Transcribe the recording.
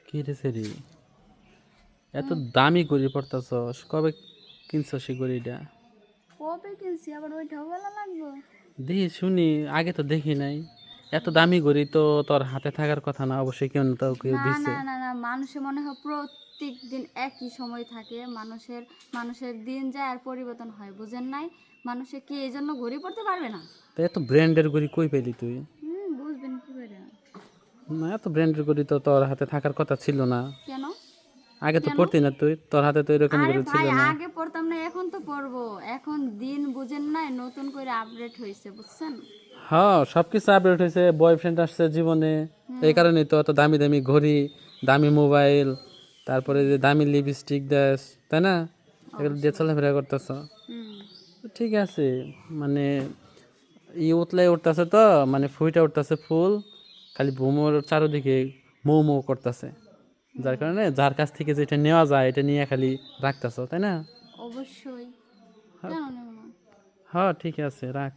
কি রে সেরি, এত দামি ঘড়ি পরতাছস, কবে কিনছস সেই ঘড়িটা? কবে কিনছি আবার ওইটাও বলা লাগবে? দেখি শুনি, আগে তো দেখি নাই। এত দামি ঘড়ি তো তোর হাতে থাকার কথা না, অবশ্যই কেউ না কেউ না দিছে। না না না, মানুষের মনে হয় প্রত্যেক দিন একই সময় থাকে, মানুষের মানুষের দিন যায় আর পরিবর্তন হয়, বুঝেন নাই? মানুষে কি এই জন্য ঘড়ি পড়তে পারবে না? তা এত ব্র্যান্ডের ঘড়ি কই পেলি তুই? বুঝবেন কি করে? না, এত ব্র্যান্ডের ঘড়ি তো তোর হাতে থাকার কথা ছিল না। কেন? আগে তো কেন? পড়তি না তুই, তোর হাতে তো এরকম আরে ঘড়ি ছিল ভাই, না। আগে পড়তাম না, এখন তো পড়বো। এখন দিন বুঝেন নাই, নতুন করে আপডেট হয়েছে, বুঝছেন? হ্যাঁ, সবকিছু আপডেট হয়েছে, বয়ফ্রেন্ড আসছে জীবনে, এই হুম। কারণেই তো এত দামি দামি ঘড়ি, দামি মোবাইল, তারপরে যে দামি লিপস্টিক দেশ, তাই না? এগুলো দিয়ে অবশ্যই। চলাফেরা করতেছ। হুম। ঠিক আছে, মানে উতলাই উঠতেছে তো, মানে ফুইটা উঠতেছে ফুল, খালি ভ্রমর চারোদিকে মৌ মৌ করতেছে, যার কারণে যার কাছ থেকে যেটা নেওয়া যায় এটা নিয়ে খালি রাখতেছ, তাই না? অবশ্যই। হ্যাঁ, কেন নেব না? হ্যাঁ, ঠিক আছে, রাখ।